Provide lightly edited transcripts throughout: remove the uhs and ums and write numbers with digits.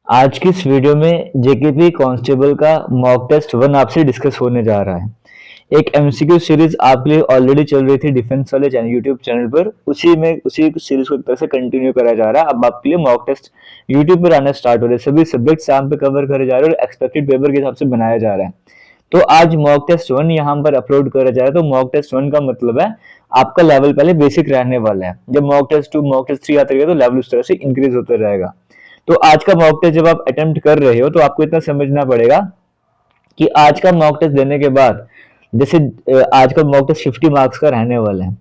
आज की इस वीडियो में जेकेपी कांस्टेबल का मॉक टेस्ट 1 आपसे डिस्कस होने जा रहा है। एक एमसीक्यू सीरीज आपके लिए ऑलरेडी चल रही थी डिफेंस वाले चैनल यूट्यूब चैनल पर, उसी सीरीज को एक तरह से कंटिन्यू करा जा रहा है। अब आपके लिए मॉक टेस्ट यूट्यूब पर आना स्टार्ट हो रहे हैं। सभी सब्जेक्ट्स यहाँ पे कवर करे जा रहे हैं और एक्सपेक्टेड पेपर के हिसाब से बनाया जा रहा है। तो आज मॉक टेस्ट 1 यहाँ पर अपलोड करा जा रहा है। तो मॉक टेस्ट 1 का मतलब है आपका लेवल पहले बेसिक रहने वाला है। जब मॉक टेस्ट 2 मॉक टेस्ट 3 आता रहेगा तो लेवल उस तरह से इंक्रीज होता रहेगा। तो आज का मॉक टेस्ट जब आप अटेम्प्ट कर रहे हो तो आपको इतना समझना पड़ेगा कि आज का मॉक टेस्ट देने के बाद जैसे आज का मॉक टेस्ट 50 मार्क्स का रहने वाला है।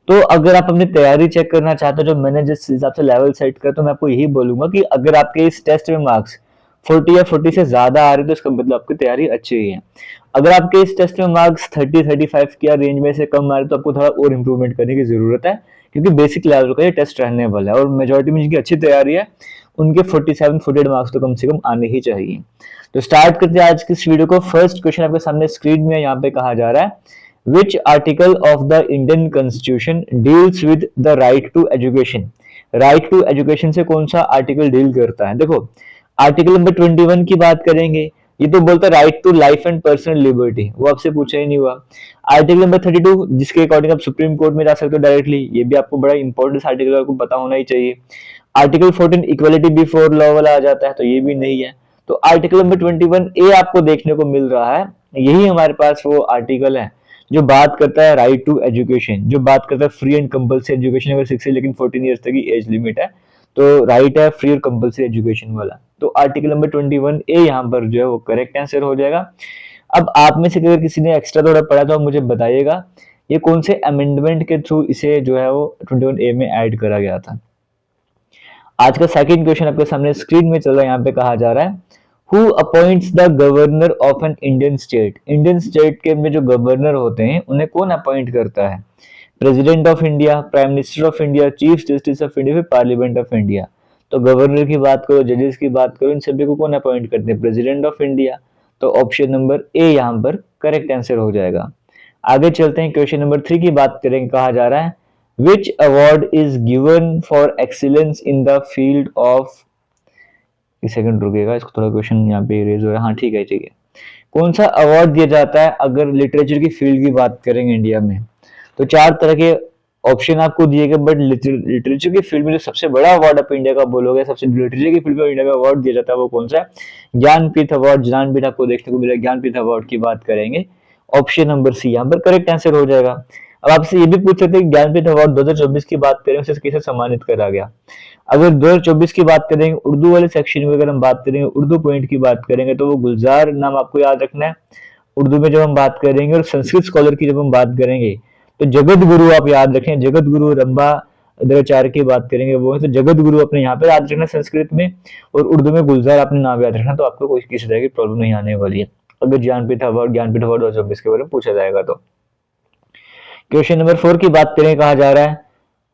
तो अगर आप अपनी तैयारी चेक करना चाहते हो, जो मैंने जिस हिसाब से लेवल सेट किया, तो मैं आपको यही बोलूंगा कि अगर आपके इस टेस्ट में मार्क्स 40 या 40 से ज्यादा आ रहे तो इसका मतलब आपकी तैयारी अच्छी ही है। अगर आपके इस टेस्ट में मार्क्स 30-35 की रेंज में से कम आ रहे तो आपको थोड़ा और इम्प्रूवमेंट करने की जरूरत है, क्योंकि बेसिक लेवल का ये टेस्ट रहने वाला है और मेजोरिटी में जिनकी अच्छी तैयारी है उनके 47-48 मार्क्स तो कम से कम आने ही चाहिए। तो स्टार्ट करते हैं आज की इस वीडियो को। फर्स्ट क्वेश्चन आपके सामने स्क्रीन में यहाँ पे कहा जा रहा है, which article of the Indian constitution deals with the right to education. Right to education से कौन सा आर्टिकल डील करता है? देखो, आर्टिकल नंबर 21 की बात करेंगे। ये तो बोलता है right to life and personal liberty, वो आपसे पूछा ही नहीं हुआ। आर्टिकल नंबर 32 जिसके अकॉर्डिंग आप सुप्रीम कोर्ट में जा सकते हो डायरेक्टली, ये भी आपको बड़ा इंपॉर्टेंट आर्टिकल आपको पता होना ही चाहिए। आर्टिकल 14 इक्वलिटी बिफोर लॉ वाला आ जाता है, तो ये भी नहीं है। तो आर्टिकल नंबर 21 ए आपको देखने को मिल रहा है। यही हमारे पास वो आर्टिकल है जो बात करता है राइट टू एजुकेशन, जो बात करता है फ्री एंड कंपल्सरी एजुकेशन अगर 6 से लेकिन 14 ईयर्स तक की एज लिमिट है, तो राइट है फ्री और कंपल्सरी एजुकेशन वाला। तो आर्टिकल नंबर 21 ए यहाँ पर जो है वो करेक्ट आंसर हो जाएगा। अब आप में से अगर किसी ने एक्स्ट्रा थोड़ा पढ़ा तो आप मुझे बताइएगा ये कौन से अमेंडमेंट के थ्रू इसे जो है वो 21 ए में ऐड करा गया था। आज का सेकंड क्वेश्चन आपके सामने स्क्रीन में चल रहा है। यहाँ पे कहा जा रहा है, who appoints the governor of an Indian state. Indian state के में जो गवर्नर होते हैं उन्हें कौन अपॉइंट करता है? President of India, prime minister of India, chief justice of India, फिर पार्लियामेंट ऑफ इंडिया। तो गवर्नर की बात करो, जजेस की बात करो, इन सभी को कौन अपॉइंट करते हैं? President of India. तो ऑप्शन नंबर ए यहाँ पर करेक्ट आंसर हो जाएगा। आगे चलते हैं, क्वेश्चन नंबर 3 की बात करेंगे। कहा जा रहा है, which award is given for excellence in the field of। एक सेकंड रुकिएगा, इसको थोड़ा क्वेश्चन यहाँ पे रेज हो रहा है। हाँ ठीक है ठीक है। कौन सा अवार्ड दिया जाता है अगर लिटरेचर की फील्ड की बात करेंगे इंडिया में? तो 4 तरह के ऑप्शन आपको दिए गए, बट लिटरेचर की फील्ड में जो सबसे बड़ा अवार्ड आप इंडिया का बोलोगे, सबसे लिटरेचर की फील्ड में इंडिया में अवार्ड दिया जाता है वो कौन सा है? ज्ञानपीठ अवार्ड। ज्ञानपीठ आपको देखने को मिलेगा, ज्ञानपीठ अवार्ड की बात करेंगे। ऑप्शन नंबर सी यहाँ पर करेक्ट आंसर हो जाएगा। अब आपसे ये भी पूछ सकते हैं ज्ञानपीठ अवार्ड 2024 की बात करें उसे किसे सम्मानित करा गया। अगर 2024 की बात करेंगे उर्दू वाले सेक्शन में, अगर हम बात करेंगे उर्दू पॉइंट की बात करेंगे, तो वो गुलजार नाम आपको याद रखना है उर्दू में जब हम बात करेंगे। और संस्कृत स्कॉलर की जब हम बात करेंगे तो जगत गुरु आप याद रखें, जगत गुरु रंभा द्रोणाचार्य की बात करेंगे वो है। तो जगत गुरु अपने यहाँ पे याद रखना संस्कृत में, और उर्दू में गुलजार अपने नाम याद रखना, तो आपको कोई किसी तरह की प्रॉब्लम नहीं आने वाली है अगर ज्ञानपीठ अवार्ड 2024 के बारे में पूछा जाएगा तो। क्वेश्चन नंबर 4 की बात करें। कहा जा रहा है,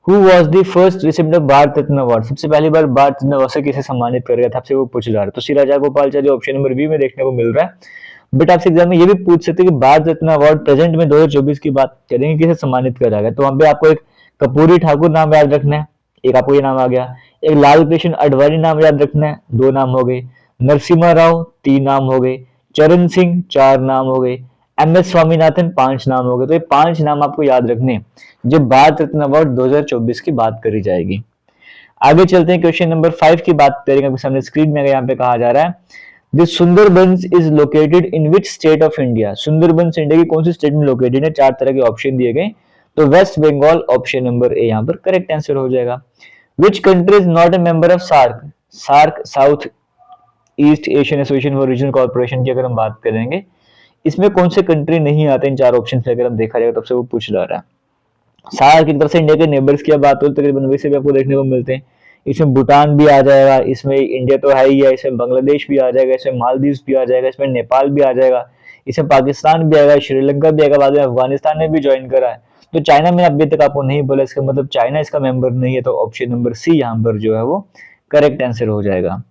who was the first receipt of Bharat Ratna award. सबसे पहली बार भारत रत्न अवार्ड से किसे सम्मानित कर गया था, आपसे वो पूछ जा रहा है। तो श्री राजा गोपालचारी ऑप्शन नंबर बी में देखने को मिल रहा है। बट आपसे एग्जाम में ये भी पूछ सकते हैं कि भारत रत्न अवार्ड प्रेजेंट में 2024 की बात करेंगे किसे सम्मानित करा गया, तो वहां पे आपको एक कपूरी ठाकुर नाम याद रखना है, एक आपको ये नाम आ गया। एक लाल कृष्ण अडवाणी नाम याद रखना है, 2 नाम हो गए। नरसिम्हा राव 3 नाम हो गए। चरण सिंह 4 नाम हो गए। MS स्वामीनाथन 5 नाम हो गए। तो ये 5 नाम आपको याद रखने जब भारत रत्न अवार्ड 2024 की बात करी जाएगी। आगे चलते हैं, क्वेश्चन नंबर 5 की बात करेंगे। आपके सामने स्क्रीन में यहाँ पे कहा जा रहा है, the Sundarbans is located in which state of India. Sundarbans India की कौन सी स्टेट में लोकेटेड है? 4 तरह के ऑप्शन दिए गए, तो West Bengal option number A यहाँ पर करेक्ट आंसर हो जाएगा। Which country is not a member of SAARC. SAARC south east Asian association for regional corporation की अगर हम बात करेंगे, इसमें कौन से कंट्री नहीं आते इन 4 ऑप्शन से अगर हम देखा जाएगा, तब से वो पूछ जा रहा है। सार्क की तरफ से इंडिया के नेबर्स की बात हो तो तकरीबन वैसे भी आपको देखने को मिलते हैं। इसमें भूटान भी आ जाएगा, इसमें इंडिया तो है ही है, इसमें बांग्लादेश भी आ जाएगा, इसमें मालदीव भी आ जाएगा, इसमें नेपाल भी आ जाएगा, इसमें पाकिस्तान भी आएगा, श्रीलंका भी आएगा, बाद में अफगानिस्तान ने भी ज्वाइन करा है। तो चाइना में अभी तक आपको नहीं बोला, इसका मतलब चाइना इसका मेंबर नहीं है, तो ऑप्शन नंबर सी यहाँ पर जो है वो करेक्ट आंसर हो जाएगा।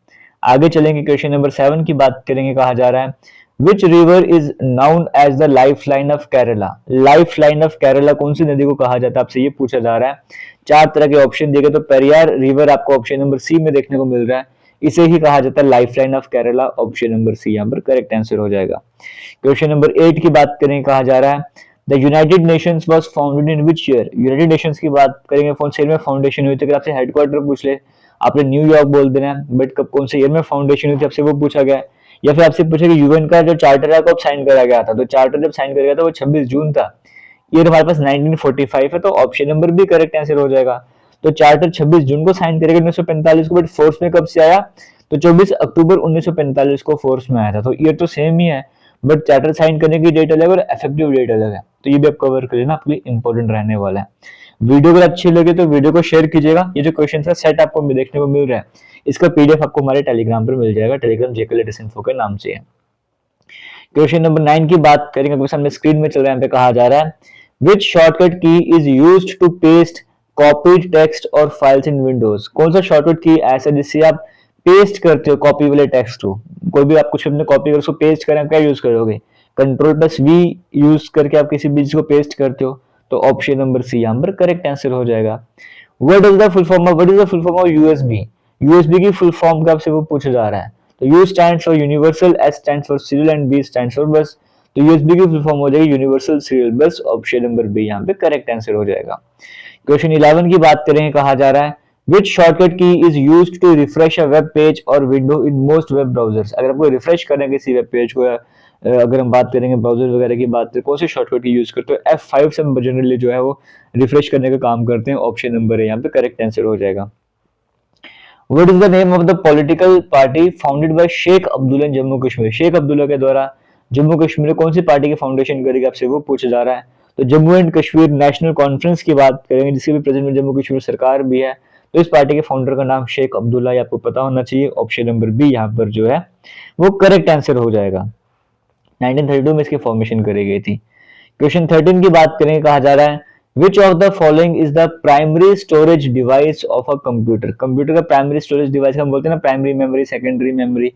आगे चलेंगे, क्वेश्चन नंबर 7 की बात करेंगे। कहा जा रहा है, which river is known as the life line of Kerala. Life line of Kerala कौन सी नदी को कहा जाता है, आपसे ये पूछा जा रहा है। 4 तरह के ऑप्शन दिए गए, तो पेरियार रिवर आपको ऑप्शन नंबर सी में देखने को मिल रहा है। इसे ही कहा जाता है lifeline of Kerala. Option number C यहाँ पर करेक्ट आंसर हो जाएगा। क्वेश्चन नंबर 8 की बात करें, कहा जा रहा है the United Nations was founded in which year. United Nations की बात करेंगे कौन से ईयर में फाउंडेशन हुई थी। अगर आपसे हेडक्वार्टर पूछ ले, आपने न्यूयॉर्क बोल देना है, बट कब कौन से ईयर में फाउंडेशन हुई थी आपसे वो पूछा गया है। या फिर आपसे पूछा कि यूएन का जो चार्टर है कब साइन करा गया था, तो चार्टर जब साइन करा गया था वो 26 जून था। ईयर हमारे पास 1945 है, तो option number B correct answer हो जाएगा। तो चार्टर 26 जून को साइन करेगा 1945 को, बट फोर्स में कब से आया, तो 24 अक्टूबर 1945 को फोर्स में आया था। तो ईयर तो सेम ही है, बट चार्टर साइन करने की डेट अलग और इफेक्टिव डेट अलग है। तो ये भी आप कवर कर लेना, आपके लिए इंपॉर्टेंट रहने वाला है। वीडियो अगर अच्छी लगे तो वीडियो को शेयर कीजिएगा। ये जो क्वेश्चन का सेट आपको देखने को मिल रहा है, इसका पीडीएफ आपको हमारे टेलीग्राम पर मिल जाएगा, टेलीग्राम जेके लेटेस्ट इन्फो के नाम से है। क्वेश्चन नंबर 9 की बात करेंगे, आपके सामने स्क्रीन में चल रहा है, यहाँ पे कहा जा रहा है which shortcut key is used to paste copied text और फाइल्स इन विंडोज। कौन सा शॉर्टकट की ऐसा जिससे आप पेस्ट करते हो कॉपी वाले टेक्स्ट को, कोई भी आप कुछ अपने कॉपी कर उसको पेस्ट करें, क्या यूज करोगे, कंट्रोल+V यूज करके आप किसी भी चीज को पेस्ट करते हो। तो ऑप्शन नंबर सी यहाँ पर करेक्ट आंसर हो जाएगा। What is the full form of USB. USB की फुल फॉर्म का आपसे वो पूछा जा रहा है। तो U stand for universal, S stand for serial and B stand for bus. तो यूएसबी की फुल फॉर्म हो जाएगी universal serial bus. Option number B यहाँ पे करेक्ट आंसर हो जाएगा। क्वेश्चन 11 की बात करें, कहा जा रहा है which shortcut key is used to refresh a web page और window in most web browsers. अगर आपको रिफ्रेश करना है किसी वेब पेज को, अगर हम बात करेंगे ब्राउजर वगैरह की बात करें, कौन से शॉर्टकट की यूज करते हो, F5 से जनरली जो है वो रिफ्रेश करने का काम करते हैं। ऑप्शन नंबर है यहाँ पे करेक्ट आंसर हो जाएगा। What is the name of the political party founded by Sheikh Abdullah इन जम्मू कश्मीर। शेख अब्दुल्ला के द्वारा जम्मू कश्मीर में कौन सी पार्टी की फाउंडेशन करेगी, आपसे वो पूछा जा रहा है। तो Jammu and Kashmir national conference की बात करेंगे, जिसके भी प्रेसिडेंट जम्मू कश्मीर सरकार भी है। तो इस पार्टी के फाउंडर का नाम शेख अब्दुल्ला, ये आपको पता होना चाहिए। ऑप्शन नंबर बी यहाँ पर जो है वो करेक्ट आंसर हो जाएगा। 1932 में इसकी फॉर्मेशन करी गई थी। क्वेश्चन 13 की बात करें, कहा जा रहा है which of the following is the primary storage device of a computer. Computer का प्राइमरी स्टोरेज डिवाइस हम बोलते हैं ना, primary memory, secondary memory.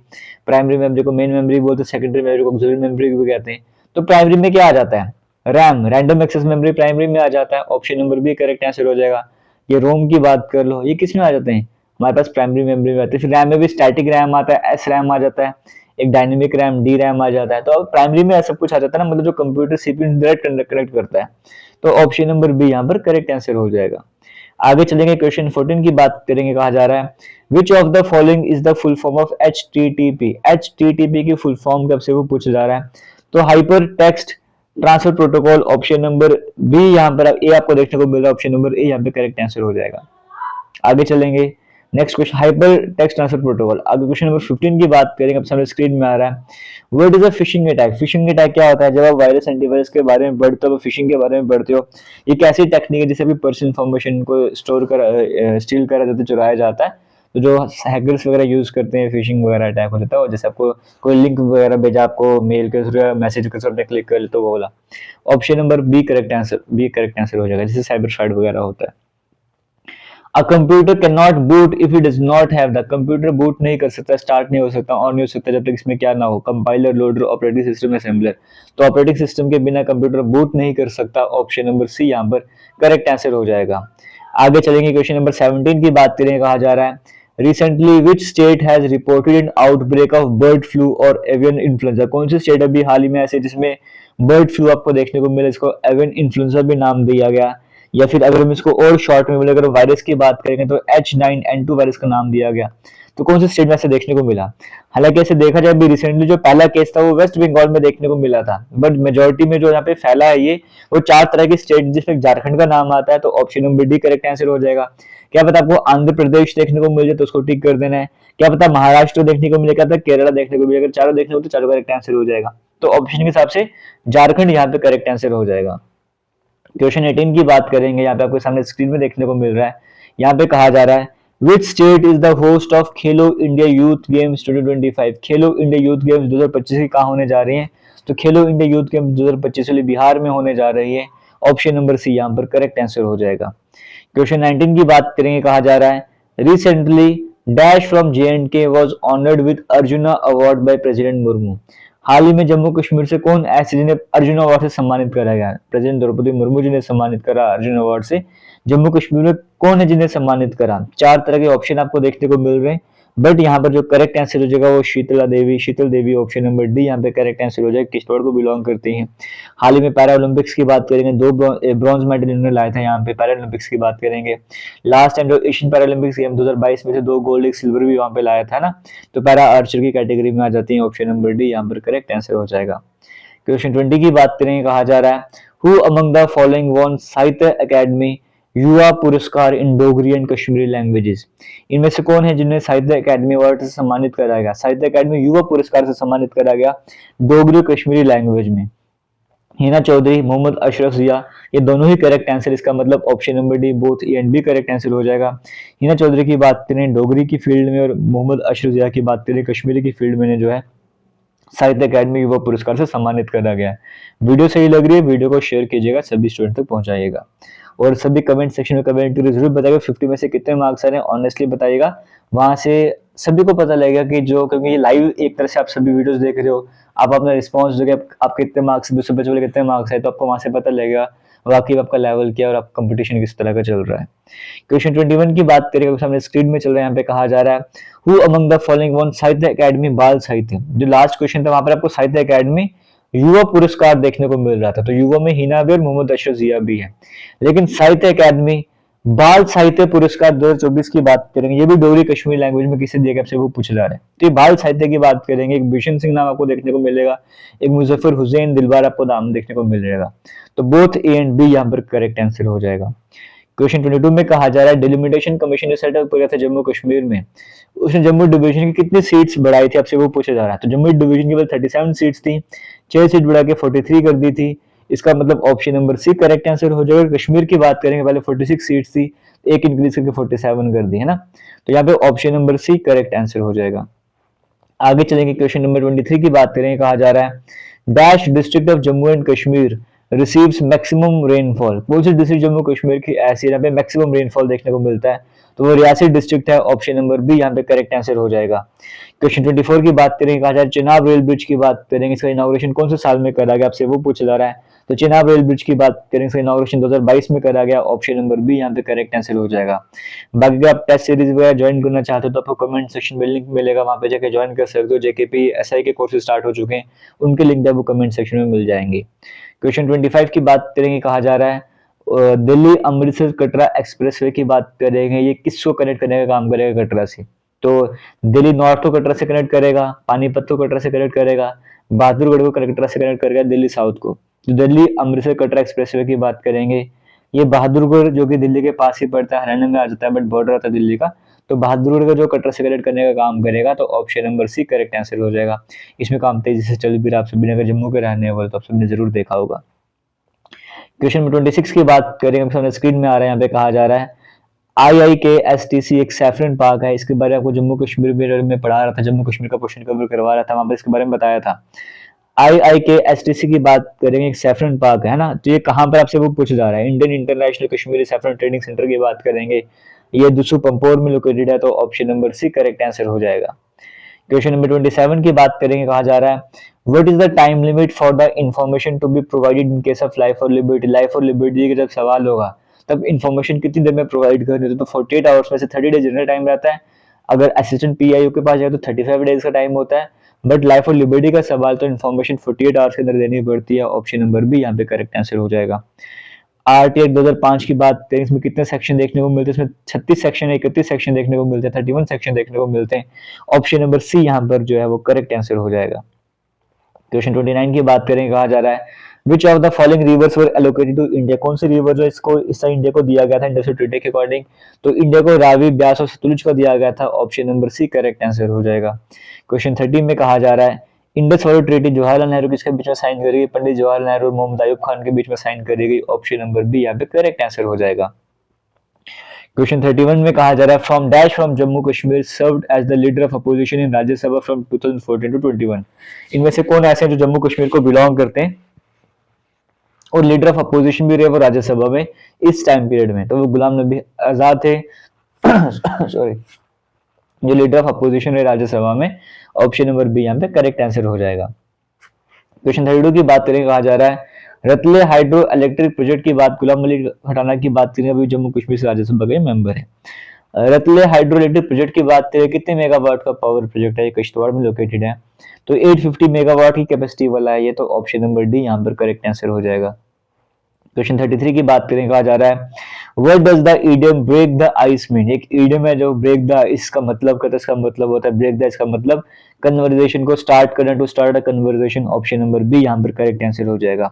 Primary memory को मेन मेमोरी बोलते हैं, सेकेंडरी मेमोरी को ऑक्सिलरी मेमोरी भी कहते हैं। तो प्राइमरी में क्या आ जाता है, RAM, random access memory primary में आ जाता है। Option number B correct answer हो जाएगा। ये रोम की बात कर लो, ये किस में आ जाते हैं, हमारे पास प्राइमरी मेमोरी में आते हैं। फिर रैम में भी स्टैटिक रैम आता है, एस रैम आ जाता है, एक डायनेमिक रैम, डी रैम आ जाता है। तो अब प्राइमरी में सब कुछ आ जाता है ना, मतलब जो कंप्यूटर सीपीयू डायरेक्ट कनेक्ट करता है। तो ऑप्शन नंबर बी यहाँ पर करेक्ट आंसर हो जाएगा। आगे चलेंगे, क्वेश्चन 14 की बात करेंगे, कहा जा रहा है which of the following is the full form of HTTP। HTTP की फुल फॉर्म कब से वो पूछा जा रहा है। तो hyper text transfer protocol. Option number B यहाँ पर ए आपको देखने को मिल रहा है, ऑप्शन नंबर ए यहाँ पे करेक्ट आंसर हो जाएगा। आगे चलेंगे, next question hyper text transfer protocol. आगे क्वेश्चन नंबर 15 की बात करेंगे, अब सामने स्क्रीन में आ रहा है what is a phishing attack. Phishing attack क्या होता है, जब आप वायरस एंटीवायरस के बारे में पढ़ते हो, फिशिंग के बारे में पढ़ते हो। ये एक ऐसी टेक्निक है जिससे भी पर्सनल इंफॉर्मेशन को स्टोर कर स्टील करा जाता है, चुराया जाता है। तो जो हैकर्स वगैरह यूज करते हैं, फिशिंग वगैरह अटैक हो जाता है, और जैसे आपको कोई लिंक वगैरह भेजा, आपको मेल के थ्रू मैसेज कर आपने क्लिक कर लिया, तो वो वाला। Option number B correct answer, B correct answer हो जाएगा, जिससे साइबर फ्रॉड वगैरह होता है। A computer cannot boot if it does not have the computer boot नहीं कर सकता, स्टार्ट नहीं हो सकता, ऑन नहीं हो सकता जब तक इसमें क्या ना हो, compiler, loader, operating system, assembler. तो ऑपरेटिंग सिस्टम के बिना कंप्यूटर बूट नहीं कर सकता। ऑप्शन नंबर सी यहाँ पर करेक्ट आंसर हो जाएगा। आगे चलेंगे, क्वेश्चन नंबर 17 की बात करें, कहा जा रहा है recently which state has reported N outbreak of bird flu और एवियन इन्फ्लुएंजा। कौन सी स्टेट अभी हाल ही में ऐसे जिसमें बर्ड फ्लू आपको देखने को मिला, इसको एवियन इन्फ्लुएंजा भी नाम दिया गया। या फिर अगर हम इसको और शॉर्ट में बोले, अगर वायरस की बात करेंगे तो H9N2 वायरस का नाम दिया गया। तो कौन से स्टेट में ऐसे देखने को मिला। हालांकि ऐसे देखा जाए, अभी रिसेंटली जो पहला केस था वो वेस्ट बंगाल में देखने को मिला था, बट मेजोरिटी में जो यहाँ पे फैला है ये, वो 4 तरह के स्टेट जिसमें झारखंड का नाम आता है। तो option number D correct answer हो जाएगा। क्या पता आपको आंध्र प्रदेश देखने को मिल जाए तो उसको टिक कर देना है। क्या पता महाराष्ट्र देखने को मिले, क्या पता केरला देखने को मिले। अगर चारों देखने को तो चारों करेक्ट आंसर हो जाएगा। तो ऑप्शन के हिसाब से झारखंड यहाँ पे करेक्ट आंसर हो जाएगा। क्वेश्चन 18 की बात करेंगे, यहाँ पे आपको सामने स्क्रीन में देखने को मिल रहा है। यहाँ पे कहा जा रहा है which state is the host of Khelo India youth games 2025। Khelo India youth games 2025 की कहाँ होने जा रही है। तो खेलो इंडिया यूथ गेम्स 2025 वाली बिहार में होने जा रही है। ऑप्शन नंबर सी यहाँ पर करेक्ट आंसर हो जाएगा। क्वेश्चन 19 की बात करेंगे, कहा जा रहा है recently dash from J&K was honoured with Arjuna award by president Murmu. हाल ही में जम्मू कश्मीर से कौन ऐसे जिन्हें अर्जुन अवार्ड से सम्मानित करा गया। प्रेसिडेंट द्रौपदी मुर्मू जी ने सम्मानित करा अर्जुन अवार्ड से। जम्मू कश्मीर में कौन है जिन्हें सम्मानित करा। 4 तरह के ऑप्शन आपको देखने को मिल रहे हैं, बट यहाँ पर जो करेक्ट आंसर हो जाएगा वो शीतल देवी ऑप्शन नंबर डी यहाँ पे करेक्ट आंसर हो जाएगा, किश्तवाड़ को बिलोंग करती हैं। हाल ही में पैरा ओलंपिक्स की बात करेंगे, 2 ब्रॉन्ज मेडल इन्होंने लाए थे। यहाँ पे पैरा ओलंपिक्स की बात करेंगे, लास्ट टाइम जो एशियन पैरा ओलंपिक्स गेम 2022 में से 2 गोल्ड 1 सिल्वर भी वहाँ पे लाया था ना, तो पैरा आर्चर की कैटेगरी में आ जाती है, ऑप्शन नंबर डी यहाँ पर करेक्ट आंसर हो जाएगा। क्वेश्चन 20 की बात करेंगे, कहा जा रहा है who among the following von साहित्य अकेडमी युवा पुरस्कार इन डोगरी एंड कश्मीरी लैंग्वेजेस। इनमें से कौन है जिन्हें साहित्य अकेडमी अवार्ड से सम्मानित करा गया, साहित्य अकेडमी युवा पुरस्कार से सम्मानित करा गया डोगरी कश्मीरी लैंग्वेज में? हिना चौधरी, मोहम्मद अशरफ जिया, ये दोनों ही करेक्ट आंसर, इसका मतलब option number D both A and B correct answer हो जाएगा। हिना चौधरी की बात करें डोगरी की फील्ड में, और मोहम्मद अशरफ जिया की बात करें कश्मीरी की फील्ड में, जो है साहित्य अकेडमी युवा पुरस्कार से सम्मानित करा गया है। वीडियो सही लग रही है, वीडियो को शेयर कीजिएगा, सभी स्टूडेंट तक पहुंचाइएगा, और सभी कमेंट सेक्शन में कमेंट करके जरूर बताइएगा 50 में से कितने मार्क्स आ रहे हैं, ऑनेस्टली बताइएगा। वहां से सभी को पता लगेगा कि जो, क्योंकि ये लाइव एक तरह से आप सभी वीडियोस देख रहे हो, आप अपना रिस्पॉन्स दोगे, आप कितने मार्क्स, दूसरे बच्चों वाले कितने मार्क्स है, तो आपको वहां से पता लगेगा वाकई आपका लेवल क्या है और आप कंपटीशन किस तरह का चल रहा है। क्वेश्चन 21 की बात करें, सामने स्क्रीन में चल रहा है, यहाँ पे कहा जा रहा है who among the following one साहित्य अकेडमी बाल साहित्य। जो लास्ट क्वेश्चन था वहां पर आपको साहित्य अकेडमी युवा पुरस्कार देखने को मिल रहा था, तो युवा में हिना भी और मोहम्मद अशरफ जिया भी है, लेकिन साहित्य अकेडमी बाल साहित्य पुरस्कार 2024 की बात करेंगे, ये भी डोगरी कश्मीरी लैंग्वेज में किसे दिया गया आपसे वो पूछ रहा है। तो ये बाल साहित्य की बात करेंगे, एक बिशन सिंह नाम आपको देखने को मिलेगा, एक मुजफ्फर हुसैन दिलबार आपको नाम देखने को मिल जाएगा, तो बोथ ए एंड बी यहाँ पर करेक्ट आंसर हो जाएगा। क्वेश्चन 22 में कहा जा रहा है डिलिमिटेशन कमीशन ने सेटअप किया था जम्मू कश्मीर में, उसने जम्मू डिवीजन की कितनी सीट्स बढ़ाई थी आपसे वो पूछा जा रहा है। तो जम्मू डिवीजन की 37 सीट्स थी, 6 सीट बढ़ा के 43 कर दी थी, इसका मतलब option number C correct answer हो जाएगा। कश्मीर की बात करेंगे, पहले 46 सीट्स थी, एक इंक्रीज करके 47 कर दी है ना, तो यहाँ पे option number C correct answer हो जाएगा। आगे चलेंगे, क्वेश्चन नंबर 23 की बात करेंगे, कहा जा रहा है dash district of Jammu and Kashmir receives maximum rainfall. कौन सी डिस्ट्रिक्ट जम्मू कश्मीर की ऐसी यहाँ पे मैक्सिमम रेनफॉल देखने को मिलता है, तो वो रियासी डिस्ट्रिक्ट है, ऑप्शन नंबर बी यहाँ पे करेक्ट आंसर हो जाएगा। क्वेश्चन 24 की बात करेंगे, कहा जा रहा है चेनाब रेल ब्रिज की बात करेंगे, इसका इनॉग्रेशन कौन से साल में करा गया आपसे वो पूछा जा रहा है। तो चेनाब रेल ब्रिज की बात करेंगे, इसका इनॉग्रेशन 2022 में करा गया, ऑप्शन नंबर बी यहाँ पे करेक्ट आंसर हो जाएगा। बाकी अगर आप टेस्ट सीरीज वगैरह ज्वाइन करना चाहते हो तो आपको कमेंट सेक्शन में लिंक मिलेगा, वहां पे जाकर ज्वाइन कर सकते हो। जेकेपी एसआई के कोर्सेज स्टार्ट हो चुके हैं, उनके लिंक आपको कमेंट सेक्शन में मिल जाएंगे। क्वेश्चन 25 की बात करेंगे, कहा जा रहा है दिल्ली अमृतसर कटरा एक्सप्रेसवे की बात करेंगे, ये किसको कनेक्ट करने का काम करेगा कटरा से। तो दिल्ली नॉर्थ को कटरा से कनेक्ट करेगा, पानीपत को कटरा से कनेक्ट करेगा, बहादुरगढ़ को कटरा से कनेक्ट करेगा, दिल्ली साउथ को। तो दिल्ली अमृतसर कटरा एक्सप्रेसवे की बात करेंगे, ये बहादुरगढ़ जो कि दिल्ली के पास ही पड़ता है, हरियाणा में आ जाता है बट बॉर्डर आता है दिल्ली का, तो बहादुरगढ़ का जो कटरा से कनेक्ट करने का काम करेगा, तो option number C correct answer हो जाएगा। इसमें काम तेजी से चल भी रहा, आप सभी ने अगर जम्मू के रहने वाले तो आप सबने जरूर देखा होगा। क्वेश्चन नंबर 26 की बात करेंगे, सामने स्क्रीन में आ रहा है, यहाँ पे कहा जा रहा है IIKSTC एक सैफरन पार्क है, इसके बारे में आपको जम्मू कश्मीर में पढ़ा रहा था, जम्मू कश्मीर का क्वेश्चन कवर करवा रहा था, वहां पर इसके बारे में बताया था। IIKSTC की बात करेंगे, एक सैफरन पार्क है ना, तो ये कहाँ पर आपसे वो पूछा जा रहा है। Indian international Kashmiri saffron trading centre की बात करेंगे, ये दुसू पंपोर में लोकेटेड है, तो option number C correct answer हो जाएगा। क्वेश्चन नंबर 27 की बात करेंगे, कहा जा रहा है what is the time limit for the information to be provided in case of life और लिबर्टी। लाइफ और लिबर्टी का जब सवाल होगा तब इंफॉर्मेशन कितनी देर में प्रोवाइड करनी होती है, तो 48 आवर्स में से 30 डेज जनरल टाइम रहता है, अगर असिस्टेंट पीआईओ के पास जाए तो 35 डेज का टाइम होता है, बट लाइफ और लिबर्टी का सवाल तो इन्फॉर्मेशन 48 आवर्स के अंदर देनी पड़ती है, ऑप्शन नंबर बी यहाँ पे करेक्ट आंसर हो जाएगा। आरटीआई 2005 की बात करें, इसमें कितने सेक्शन देखने को मिलते हैं, इसमें 36 सेक्शन है, 31 सेक्शन देखने को मिलते हैं, 31 सेक्शन देखने को मिलते हैं, ऑप्शन नंबर सी यहाँ पर जो है वो करेक्ट आंसर हो जाएगा। क्वेश्चन 29 की बात करें, कहा जा रहा है which of the following rivers were allocated to India. कौन सी रिवर जो इसको इस इंडिया को दिया गया था इंडस्ट्रियल ट्रीटी के अकॉर्डिंग, तो इंडिया को रावी, ब्यास और सतलुज का दिया गया था, option number C correct answer हो जाएगा। क्वेश्चन 30 में कहा जा रहा है Indus water treaty Jawaharlal Nehru किसके बीच में साइन करी गई, पंडित जवाहरलाल नेहरू और मोहम्मद अयूब खान के बीच में साइन करी गई, ऑप्शन नंबर बी यहाँ पे करेक्ट आंसर हो जाएगा। क्वेश्चन 31 में कहा जा रहा है from dash from Jammu Kashmir served as the leader of opposition in Rajya Sabha from 2014 to 21। इनमें से कौन ऐसे हैं जो जम्मू कश्मीर को बिलोंग करते हैं और लीडर ऑफ अपोजिशन भी रहे वो राज्यसभा में इस टाइम पीरियड में, तो वो गुलाम नबी आजाद थे सॉरी, जो लीडर ऑफ अपोजिशन रहे राज्यसभा में, ऑप्शन नंबर बी यहाँ पे करेक्ट आंसर हो जाएगा। क्वेश्चन 32 की बात करें, कहा जा रहा है रतले हाइड्रो इलेक्ट्रिक प्रोजेक्ट की बात, गुलाम अली खटाना की बात करें, अभी जम्मू कश्मीर से राज्यसभा के मेंबर है। रतले हाइड्रो इलेक्ट्रिक प्रोजेक्ट की बात करें, कितने मेगावाट का पावर प्रोजेक्ट है, ये किश्तवाड़ में लोकेटेड है, तो 850 मेगावाट की कैपेसिटी वाला है ये, तो ऑप्शन नंबर डी यहाँ पर करेक्ट आंसर हो जाएगा। क्वेश्चन 33 की बात करें, कहा जा रहा है what does the idiom break the ice mean. एक ईडियम है जो ब्रेक द आइस का मतलब करता है, इसका मतलब होता है ब्रेक द आइस का मतलब कन्वर्सेशन को स्टार्ट करना, to start a conversation, option number B यहाँ पर करेक्ट आंसर हो जाएगा।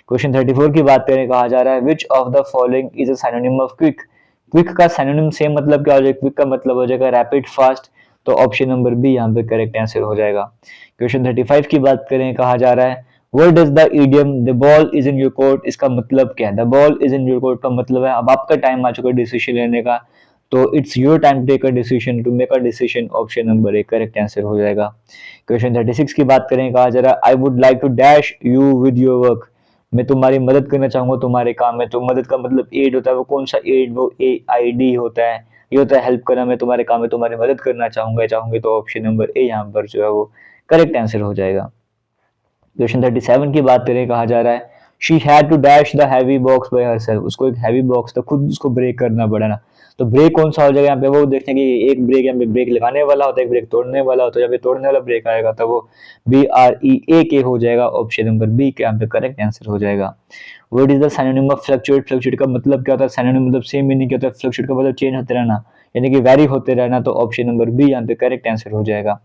क्वेश्चन 34 की बात करें, कहा जा रहा है which of the following is a synonym of quick. Quick का सिनोनिम सेम मतलब क्या हो जाएगा, क्विक का मतलब हो जाएगा रैपिड, फास्ट, तो ऑप्शन नंबर बी यहाँ पे करेक्ट आंसर हो जाएगा। क्वेश्चन 35 की बात करें, कहा जा रहा है What does the idiom the ball is in your court, इसका मतलब क्या है। The ball is in your court का मतलब है अब आपका टाइम आ चुका है डिसीजन लेने का, तो it's your time to take a decision, to make a decision, option number A correct answer हो जाएगा। क्वेश्चन 36 की बात करें, कहा जा रहा है I would like to dash you with your work. मैं तुम्हारी मदद करना चाहूंगा तुम्हारे काम में, तो मदद का मतलब एड होता है, वो कौन सा एड, वो ए आई डी होता है, ये होता है हेल्प करना, मैं तुम्हारे काम में तुम्हारी मदद करना चाहूंगा चाहूंगी, तो ऑप्शन नंबर ए यहाँ पर जो है वो करेक्ट आंसर हो जाएगा। क्वेश्चन 37 की बात करें, कहा जा रहा है she had to dash the heavy box by herself, उसको एक हैवी बॉक्स था खुद उसको ब्रेक करना पड़ा ना, तो ब्रेक कौन सा हो जाएगा यहाँ पे, वो देखते हैं कि एक ब्रेक यहाँ पे ब्रेक लगाने वाला होता है, एक ब्रेक तोड़ने वाला होता है, यहाँ पे तोड़ने वाला ब्रेक आएगा तो वो बी आर ई ए के हो जाएगा, ऑप्शन नंबर बी के यहाँ पे करेक्ट आंसर हो जाएगा। What is the synonym of fluctuate. Fluctuate का मतलब क्या होता है, सिनोनिम मतलब सेम मीनिंग क्या होता है, फ्लक्चुएट का मतलब चेंज होते रहना, यानी कि वैरी होते रहना, तो ऑप्शन नंबर बी यहाँ पे करेक्ट आंसर हो जाएगा।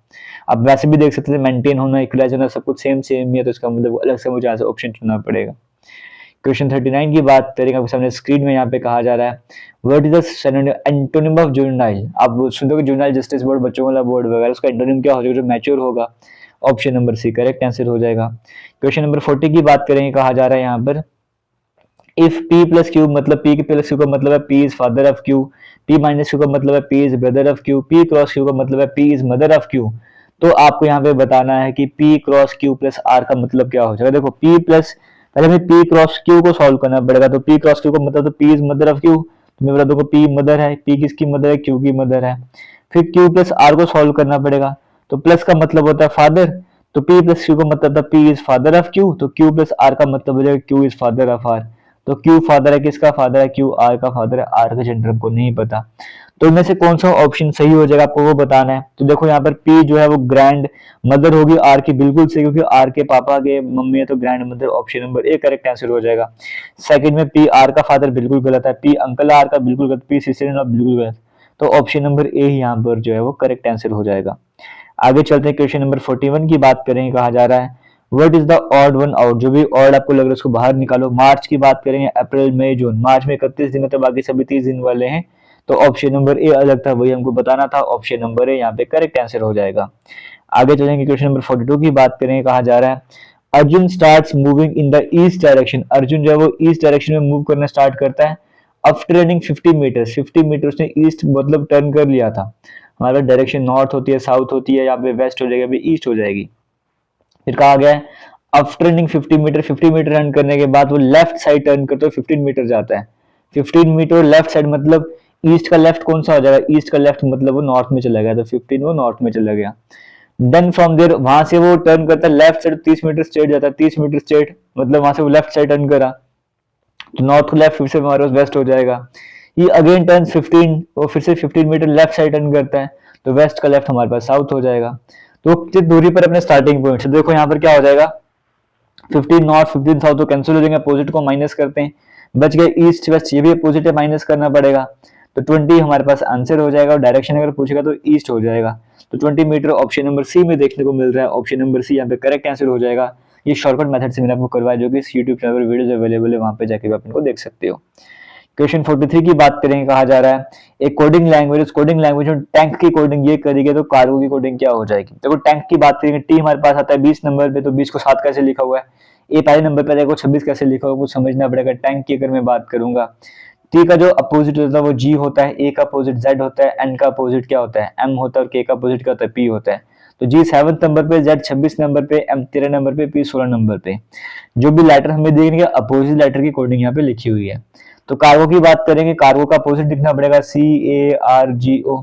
अब वैसे भी देख सकते थे मेंटेन होना, इक्वलाइज होना, सब कुछ सेम सेम ही है, तो इसका मतलब अलग से मुझे ऑप्शन चुनना पड़ेगा। क्वेश्चन 39 की बात करेंगे, आपके सामने स्क्रीन में यहाँ पे कहा जा रहा है what is the antonym of juvenile. आप सुनते हो कि जुवेनाइल जस्टिस बोर्ड, बच्चों वाला बोर्ड वगैरह, उसका एंटोनिम क्या हो जाएगा, जो मैच्योर होगा, option number C correct answer हो जाएगा। क्वेश्चन नंबर 40 की बात करेंगे, कहा जा रहा है यहाँ पर इफ p प्लस क्यू, मतलब p प्लस क्यू का मतलब है p is father of q, p minus Q का मतलब है p is brother of q, p cross q का मतलब है p is mother of q, तो आपको यहाँ पे बताना है कि p cross q plus r का मतलब क्या हो जाएगा। देखो p प्लस, पहले हमें p क्रॉस q को सॉल्व करना पड़ेगा, तो p क्रॉस q का मतलब तो p is mother of q, तो मैं बता दूंगा p मदर है, p किसकी मदर है, q की मदर है। फिर q प्लस r को सॉल्व करना पड़ेगा, तो प्लस का मतलब होता है फादर, तो p प्लस q का मतलब था p is father of q, तो q प्लस r का मतलब हो जाएगा q is father of r, तो क्यू फादर है, किसका फादर है, क्यू आर का फादर है, आर का जेंडर हमको नहीं पता, तो इनमें से कौन सा ऑप्शन सही हो जाएगा आपको वो बताना है। तो देखो यहाँ पर पी जो है वो ग्रैंड मदर होगी आर की, बिल्कुल सही, क्योंकि आर के पापा के मम्मी है तो grand mother, option number A correct answer हो जाएगा। सेकंड में पी आर का फादर बिल्कुल गलत है, पी अंकल आर का बिल्कुल गलत, पी सिस्टर इन लॉ बिल्कुल गलत, तो ऑप्शन नंबर ए ही यहाँ पर जो है वो करेक्ट आंसर हो जाएगा। आगे चलते हैं, क्वेश्चन नंबर 41 की बात करेंगे, कहा जा रहा है what is the odd one out, जो भी ऑड आपको लग रहा है उसको बाहर निकालो। मार्च की बात करेंगे, अप्रैल मई जून, मार्च में 31 दिन है तो बाकी सभी 30 दिन वाले हैं, तो ऑप्शन नंबर ए अलग था, वही हमको बताना था, ऑप्शन नंबर ए यहाँ पे करेक्ट आंसर हो जाएगा। आगे चलेंगे, क्वेश्चन नंबर 42 की बात करेंगे, कहा जा रहा है Arjun starts moving in the east direction, Arjun जो है वो ईस्ट डायरेक्शन में मूव करना स्टार्ट करता है आफ्टर रनिंग 50 मीटर, 50 मीटर उसने ईस्ट मतलब टर्न कर लिया था, हमारा डायरेक्शन नॉर्थ होती है, साउथ होती है, यहाँ पे वेस्ट हो जाएगी, अभी ईस्ट हो जाएगी। फिर कहा गया है after running 50 meter, 50 meter run करने के बाद वो लेफ्ट साइड टर्न करते हुए 15 मीटर जाता है, 15 मीटर लेफ्ट साइड मतलब ईस्ट का लेफ्ट कौन सा हो जाएगा, ईस्ट का लेफ्ट मतलब वो नॉर्थ में चला गया, तो 15 वो नॉर्थ में चला गया। देन फ्रॉम देयर वहां से वो टर्न करता है लेफ्ट साइड, 30 मीटर स्ट्रेट जाता है, 30 मीटर स्ट्रेट मतलब वहां से वो लेफ्ट साइड टर्न करा, तो नॉर्थ को लेफ्ट फिर से हमारे पास वेस्ट हो जाएगा। ये अगेन टर्न 15, वो फिर से 15 मीटर लेफ्ट साइड टर्न करता है, तो वेस्ट का लेफ्ट हमारे पास साउथ हो जाएगा। तो कितनी दूरी पर अपने स्टार्टिंग पॉइंट से देखो यहाँ पर क्या हो जाएगा, 15 नॉर्थ 15 साउथ तो कैंसिल हो जाएंगे, अपोजिट को माइनस करते हैं, बच गए ईस्ट वेस्ट, ये भी अपोजिट है, माइनस करना पड़ेगा, तो 20 हमारे पास आंसर हो जाएगा, और डायरेक्शन अगर पूछेगा तो ईस्ट हो जाएगा, तो 20 मीटर ऑप्शन नंबर सी में देखने को मिल रहा है, ऑप्शन नंबर सी यहाँ पे करेक्ट आंसर हो जाएगा। ये शॉर्टकट मेथड से मैंने आपको करवाया, जो कि इस यूट्यूब चैनल पर वीडियोस अवेलेबल है, वहां पे जाके आप इनको देख सकते हो। क्वेश्चन 43 की बात करेंगे, कहा जा रहा है एक कोडिंग लैंग्वेज, उस कोडिंग लैंग्वेज में टैंक की कोडिंग ये करेंगे तो कार्गो की कोडिंग क्या हो जाएगी। देखो टैंक की बात करेंगे, टी हमारे पास आता है 20 नंबर पे, तो 20 को 7 कैसे लिखा हुआ है, ए पहले नंबर पे देखो 26 कैसे लिखा हुआ, कुछ समझना पड़ेगा। टैंक की अगर मैं बात करूंगा, टी का जो अपोजिट होता है वो जी होता है, ए का अपोजिट जेड होता है, एन का अपोजिट क्या होता है एम होता है, और के का अपोजिट क्या होता है पी होता है, तो जी 7 नंबर पे, जेड 26 नंबर पे, एम 13 नंबर पे, पी 16 नंबर पे। जो भी लेटर हमें देखेंगे अपोजिट लेटर की कोडिंग यहाँ पे लिखी हुई है। तो कार्गो की बात करेंगे, कार्गो का अपोजिट लिखना पड़ेगा सी A R G O,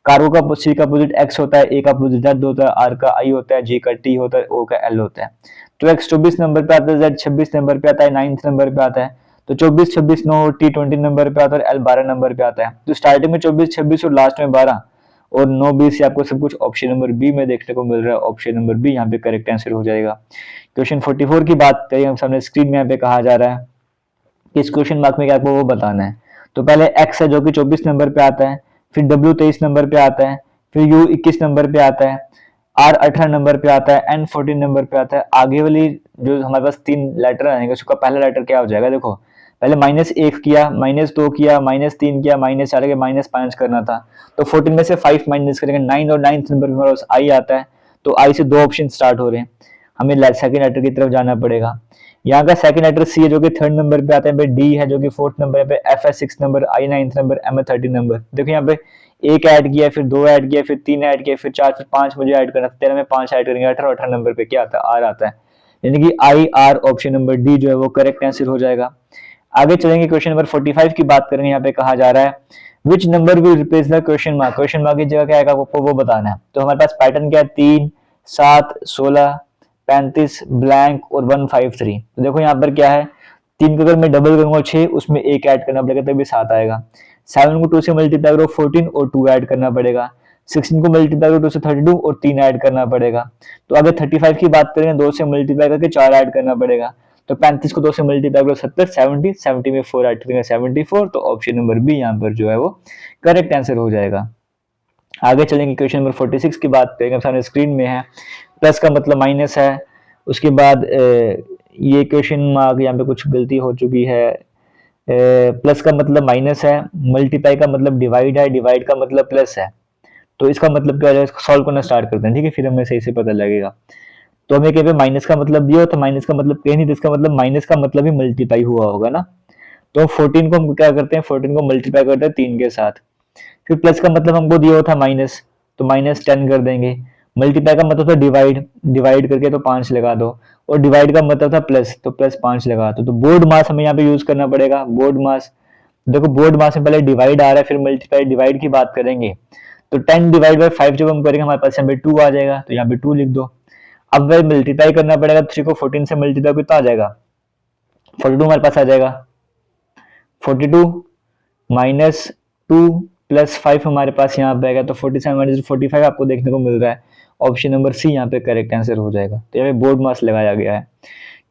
cargo का सी का अपोजिट एक्स होता है, ए का अपोजिट जेड होता है, आर का आई होता है, जी का टी होता है, ओ का एल होता है। तो एक्स 24 नंबर पे आता है, जेड 26 नंबर पे आता है, 9th नंबर पे आता है, तो 24-26 9 T20 नंबर पे आता है और L 12 नंबर पे आता है। तो स्टार्टिंग में 24-26 और लास्ट में 12 और 9-20 से आपको सब कुछ ऑप्शन नंबर बी में देखने को मिल रहा है। ऑप्शन नंबर बी यहाँ पे करेक्ट आंसर हो जाएगा। क्वेश्चन 44 की बात करें, हम सामने स्क्रीन में यहाँ पे कहा जा रहा है कि इस क्वेश्चन मार्क में क्या आपको वो बताना है। तो पहले एक्स है जो कि 24 नंबर पे आता है, फिर डब्ल्यू 23 नंबर पे आता है, फिर यू 21 नंबर पे आता है, आर 18 नंबर पे आता है, एन 14 नंबर पे आता है। आगे वाली जो हमारे पास तीन लेटर आएंगे उसका पहला लेटर क्या हो जाएगा, देखो पहले -1 किया, -2 किया, -3 किया, -4 के -5 करना था। तो 14 में से 5 माइनस करेंगे 9 और 9th नंबर पे हमारे पास आई आता है। तो आई से दो ऑप्शन स्टार्ट हो रहे हैं, हमें सेकंड लेटर की तरफ जाना पड़ेगा। यहाँ का सेकंड लेटर सी है जो कि 3rd नंबर पे आता है, डी है जो कि 4th नंबर पे, एफ है 6th नंबर, आई 9th नंबर, एम है 13 नंबर। देखो यहाँ पे एक ऐड किया, फिर 2 ऐड किया, फिर 3 ऐड किया, फिर 4, फिर 5 मुझे ऐड करना, 13 में 5 ऐड करेंगे, 18 नंबर पे क्या आता है, आर आता है। यानी कि I R option number D जो है वो करेक्ट आंसर हो जाएगा। आगे चलेंगे, क्वेश्चन नंबर 45 की बात करेंगे। यहाँ पे कहा जा रहा है which number will replace the question mark. Question mark की जगह क्या आएगा आपको वो बताना है। तो हमारे पास पैटर्न क्या है, 3 7 16 35 ब्लैंक और 153। तो देखो यहाँ पर क्या है, 3 का अगर मैं डबल करूंगा 6, उसमें 1 ऐड करना पड़ेगा तभी 7 आएगा। 7 को 2 से मल्टीप्लाई करो 14 और 2 ऐड करना पड़ेगा। 16 को मल्टीप्लाई करो 2 से 32 और 3 ऐड करना पड़ेगा। तो अगर 35 की बात करें 2 से मल्टीप्लाई करके 4 ऐड करना पड़ेगा। तो 35 को 2 से मल्टीप्लाई करो 70, 70, 70 में 4 ऐड करेंगे 74। तो ऑप्शन नंबर बी यहाँ पर जो है वो करेक्ट आंसर हो जाएगा। आगे चलेंगे, क्वेश्चन नंबर 46 की बात करेंगे, सामने स्क्रीन में है। प्लस का मतलब माइनस है। उसके बाद ये क्वेश्चन मार्क यहाँ पे कुछ गलती हो चुकी है। प्लस का मतलब माइनस है, मल्टीप्लाई का मतलब डिवाइड है, डिवाइड का मतलब प्लस है। तो इसका मतलब क्या हो जाएगा, इसको सॉल्व करना स्टार्ट करते हैं, ठीक है, फिर हमें सही से पता लगेगा। तो हमें कहीं पे माइनस का मतलब दिया हो तो माइनस का मतलब कहीं नहीं, तो इसका मतलब माइनस का मतलब ही मल्टीप्लाई हुआ होगा ना। तो 14 को हम क्या करते हैं, 14 को मल्टीप्लाई करते हैं 3 के साथ। फिर प्लस का मतलब हमको दिया हुआ था माइनस, तो -10 कर देंगे। मल्टीप्लाई का मतलब था डिवाइड, डिवाइड करके तो 5 लगा दो। और डिवाइड का मतलब था प्लस, तो +5 लगा दो। तो बोर्ड मास हमें यहाँ पे यूज करना पड़ेगा, बोर्ड मास। देखो बोर्ड मास में पहले डिवाइड आ रहा है, फिर मल्टीप्लाई, डिवाइड की बात करेंगे तो 10 डिवाइड बाई 5 जब हम करेंगे हमारे पास यहाँ पे 2 आ जाएगा, तो यहाँ पे 2 लिख दो। अब वह मल्टीप्लाई करना पड़ेगा, 3 को 14 से मल्टीप्लाई कितना आ जाएगा, 42 हमारे पास आ जाएगा। 42 -2 +5 हमारे पास यहाँ पे आएगा। तो 47 - 45 आपको देखने को मिल रहा है। ऑप्शन नंबर सी यहाँ पे करेक्ट आंसर हो जाएगा। तो यहाँ पे बोर्ड मास लगाया गया है।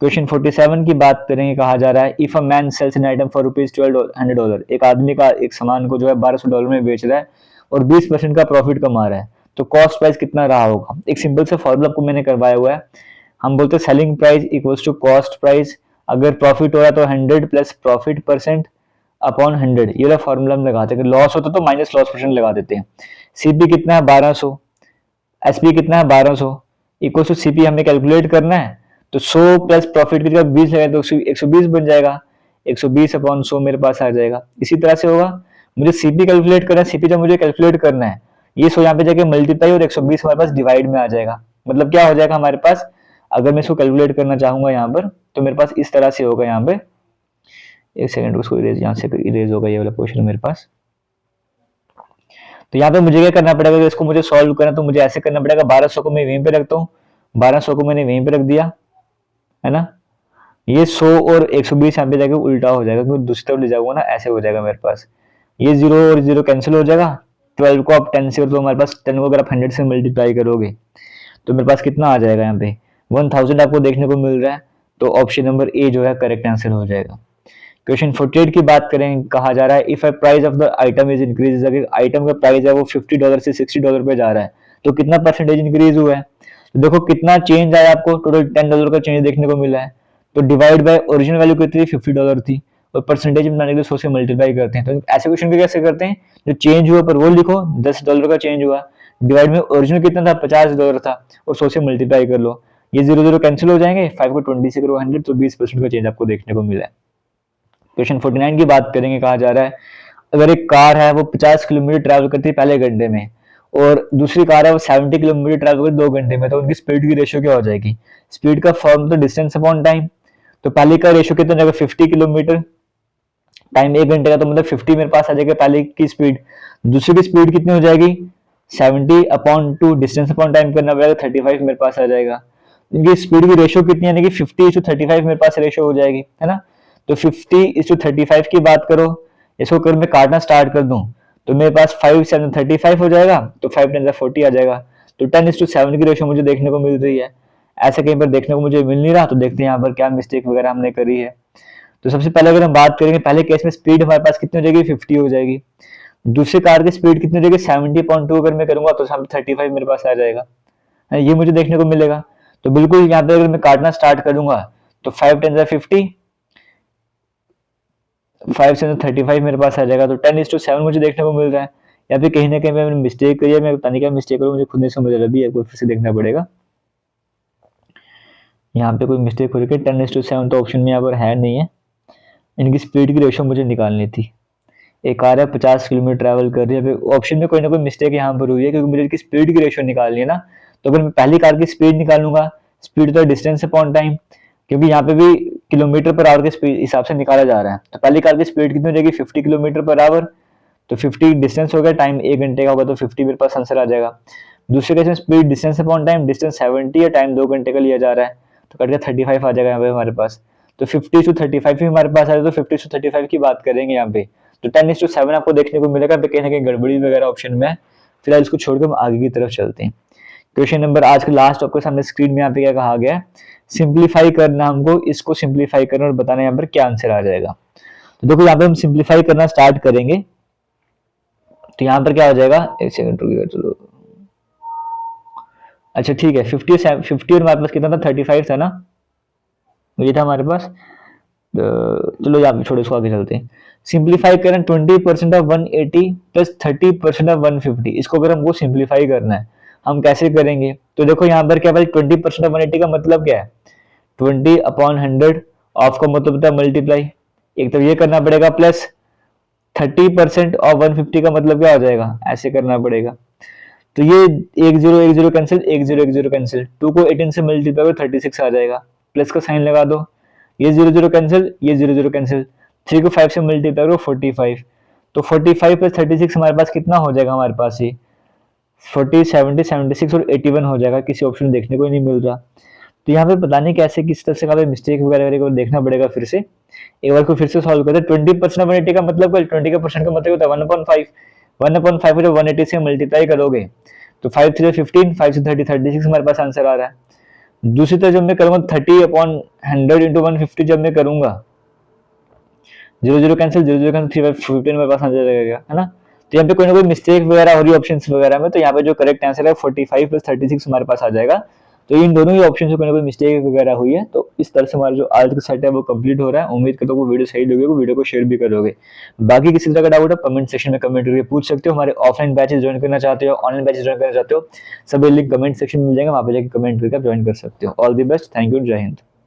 क्वेश्चन 47 की बात करेंगे, कहा जा रहा है if a man sells an item for $1200, एक आदमी का एक सामान को जो है $1200 में बेच रहा है और 20% का प्रॉफिट कमा रहा है, तो कॉस्ट प्राइस कितना रहा होगा। एक सिंपल सा फॉर्मूला आपको मैंने करवाया हुआ है। हम बोलते हैं selling price equals to cost price. अगर प्रॉफिट हो रहा है तो 100 प्लस प्रॉफिट परसेंट अपॉन 100, ये वाला फॉर्मूला हम लगाते हैं। लॉस होता तो माइनस लॉस परसेंट लगा देते हैं। सीपी कितना है 1200, एसपी कितना है 1200, इक्वल टू सीपी हमें कैलकुलेट करना है। तो 100 प्लस प्रॉफिट की जगह 20 लगाए तो 120 बन जाएगा। 120 अपॉन 100 मेरे पास आ जाएगा। इसी तरह से होगा, मुझे सीपी कैलकुलेट करना है, सीपी जब मुझे कैलकुलेट करना है, ये 100 यहाँ पे जाके मल्टीप्लाई और 120 हमारे पास डिवाइड में आ जाएगा। मतलब क्या हो जाएगा हमारे पास, अगर मैं इसको कैलकुलेट करना चाहूंगा यहाँ पर तो मेरे पास इस तरह से होगा। यहाँ पे एक सेकंड, उसको इरेज, यहाँ से इरेज होगा ये वाला क्वेश्चन मेरे पास। तो यहाँ पे मुझे क्या करना पड़ेगा, अगर इसको मुझे सॉल्व करना तो मुझे ऐसे करना पड़ेगा, 1200 को मैं वहीं पे रखता हूँ, 1200 को मैंने वहीं पे रख दिया है ना। ये 100 और 120 यहाँ पे जाके उल्टा हो जाएगा, क्योंकि दूसरी तरफ ले जाऊंगा ना, ऐसे हो जाएगा मेरे पास। ये 0 और 0 कैंसिल हो जाएगा। 12 को आप 10 से कर दो, हमारे पास 10 को अगर आप 100 से मल्टीप्लाई करोगे तो मेरे पास कितना आ जाएगा, यहाँ पे 1000 आपको देखने को मिल रहा है। तो ऑप्शन नंबर ए जो है करेक्ट आंसर हो जाएगा। क्वेश्चन 48 की बात करें, कहा जा रहा है if a price of the item is increase, अगर आइटम का प्राइस है वो $50 से $60 पे जा रहा है तो कितना परसेंटेज इंक्रीज हुआ है। तो देखो कितना चेंज आया, आपको टोटल $10 का चेंज देखने को मिला है। तो डिवाइड बाय ओरिजिनल वैल्यू कितनी थी, $50 थी, और परसेंटेज बनाने के लिए 100 से मल्टीप्लाई करते हैं। तो ऐसे क्वेश्चन को कैसे करते हैं, जो चेंज हुआ पर वो लिखो, $10 का चेंज हुआ, डिवाइड में ओरिजिनल कितना था, $50 था, और 100 से मल्टीप्लाई कर लो। ये 0 कैंसिल हो जाएंगे, 5 को 20 से करो 100, तो 20% का चेंज आपको देखने को मिला है। क्वेश्चन 49 की बात करेंगे, कहा जा रहा है अगर एक कार है वो 50 किलोमीटर ट्रैवल करती है पहले घंटे में, और दूसरी कार है वो 70 किलोमीटर ट्रैवल करती है 2 घंटे में, तो उनकी स्पीड की रेशियो क्या हो जाएगी। स्पीड का फॉर्म तो डिस्टेंस अपॉन टाइम। तो पहले का रेशियो कितना जाएगा, 50 किलोमीटर, टाइम 1 घंटे का, तो मतलब 50 मेरे पास आ जाएगा पहले की स्पीड। दूसरी की स्पीड कितनी हो जाएगी, 70 अपॉन 2, डिस्टेंस अपॉन टाइम करना पड़ेगा, 35 मेरे पास आ जाएगा। इनकी स्पीड की रेशियो कितनी, यानी कि 50:35 मेरे पास रेशियो हो जाएगी, है ना। तो 50:35 की बात करो, इसको अगर मैं काटना स्टार्ट कर दूं तो मेरे पास 5 7 35 हो जाएगा, तो 5 10 40 आ जाएगा। तो 10:7 की रेशो मुझे देखने को मिल रही है। ऐसे कहीं पर देखने को मुझे मिल नहीं रहा, तो देखते हैं यहाँ पर क्या मिस्टेक वगैरह हमने करी है। तो सबसे पहले अगर हम बात करेंगे, पहले केस में स्पीड हमारे पास कितनी हो जाएगी, 50 हो जाएगी। दूसरे कार की स्पीड कितनी हो जाएगी, 70.2 अगर मैं करूंगा तो 35 मेरे पास आ जाएगा, ये मुझे देखने को मिलेगा। तो बिल्कुल यहाँ पे अगर मैं काटना स्टार्ट करूंगा तो 5 10 50, 5 7 35 मेरे पास आ जाएगा। तो 10:7 मुझे देखने को मिल रहा है। या फिर कहीं ना कहीं मैंने मिस्टेक करी है, मैं पता नहीं क्या मिस्टेक करूँ, मुझे खुद नहीं समझ आ रहा, अभी एक बार फिर से देखना पड़ेगा। यहाँ पे कोई मिस्टेक हो रही है, 10:7 तो ऑप्शन में यहाँ पर है नहीं है। इनकी स्पीड की रेशो मुझे निकालनी थी। एक कार है 50 किलोमीटर ट्रैवल कर रही है, ऑप्शन में कोई ना कोई मिस्टेक यहाँ पर हुई है, क्योंकि मुझे इसकी स्पीड की रेशो निकालनी है ना। तो अगर मैं पहली कार की स्पीड निकालूंगा, स्पीड तो डिस्टेंस अपॉन टाइम, क्योंकि यहाँ पे भी किलोमीटर पर आवर के स्पीड हिसाब से निकाला जा रहा है। तो पहली कार की स्पीड कितनी हो जाएगी, 50 किलोमीटर पर आवर। तो 50 डिस्टेंस हो गया, टाइम 1 घंटे का होगा, तो 50 मेरे पास आंसर आ जाएगा। दूसरे केस में speed distance upon time, distance 70 है, टाइम 2 घंटे का लिया जा रहा है, तो कट के 35 आ जाएगा यहाँ पे हमारे पास। तो 50:35 भी हमारे पास आ जाए, तो 50:35 की बात करेंगे यहाँ पे। तो 10:7 आपको देखने को मिलेगा, कहीं ना कहीं गड़बड़ी वगैरह ऑप्शन में है। फिलहाल इसको छोड़कर हम आगे की तरफ चलते हैं। क्वेश्चन नंबर आज का लास्ट आपके सामने स्क्रीन में यहाँ पे क्या कहा गया है, सिंप्लीफाई करना, हमको इसको सिंप्लीफाई करना और बताना यहाँ पर क्या आंसर आ जाएगा। तो देखो यहाँ पे हम सिंप्लीफाई करना स्टार्ट करेंगे, तो यहाँ पर क्या हो जाएगा, एक सेकंड रुकिएगा, चलो अच्छा ठीक है। 50 और हमारे पास कितना था, 35 था ना, ये था हमारे पास। चलो यहाँ पे छोड़ो, इसको आगे चलते हैं। सिंप्लीफाई करें 20% ऑफ 180 प्लस 30% ऑफ 150, इसको अगर हमको सिंप्लीफाई करना है, हम कैसे करेंगे। तो देखो यहाँ पर क्या भाई, 20% ऑफ 180 का मतलब क्या है, 20/100, ऑफ का मतलब होता है मल्टीप्लाई, एक तो ये करना पड़ेगा, प्लस 30% ऑफ 150 का मतलब क्या हो जाएगा, ऐसे करना पड़ेगा। तो ये 1 0 1 0 कैंसिल, 1 0 1 0 कैंसिल, 2 को 18 से मल्टीप्लाई करो 36 आ जाएगा, प्लस का साइन लगा दो, ये 0 0 कैंसिल, ये 0 0 कैंसिल, 3 को 5 से मल्टीप्लाई करो 45, तो 45 प्लस 36 हमारे पास कितना हो जाएगा, हमारे पास ये 40 70 76 और 81 हो जाएगा। किसी ऑप्शन देखने को ही नहीं मिल रहा। तो यहाँ पे पता नहीं कैसे किस तरह से का मिस्टेक वगैरह को देखना पड़ेगा फिर से, एक बार को फिर से सॉल्व करते हैं। 20% 180 का मतलब, 20 का परसेंट का मतलब होता है 1/5, 1/5 को जब 180 से मल्टीप्लाई करोगे तो 5 3 15, 5 से 30 36 हमारे पास आंसर आ रहा है। दूसरी तरफ जब मैं करूंगा 30/100 इंटू 150, जब मैं करूंगा 0 0 कैंसिल, 0 0 कैंसिल, 15 मेरे पास आंसर रहेगा, है ना। तो यहाँ पे कोई ना कोई मिस्टेक वगैरह हो रही है ऑप्शन वगैरह में, तो यहाँ पे जो करेक्ट आंसर है 45 प्लस 36 हमारे पास आ जाएगा। तो इन दोनों ही ऑप्शन से कोई ना कोई मिस्टेक वगैरह हुई है। तो इस तरह से हमारा जो आज का सेट है वो कंप्लीट हो रहा है। उम्मीद करता हूँ वो वीडियो सही लगे, वीडियो को शेयर भी करोगे। बाकी किसी तरह का डाउट है कमेंट सेक्शन में कमेंट करके पूछ सकते हो। हमारे ऑफलाइन बैचेस ज्वाइन करना चाहते हो, ऑनलाइन बैचेस ज्वाइन करना चाहते हो, सभी लिंक कमेंट सेक्शन में मिल जाएगा, वहाँ पे जाकर कमेंट करके आप ज्वाइन कर सकते हो। All the best, thank you, जय हिंद।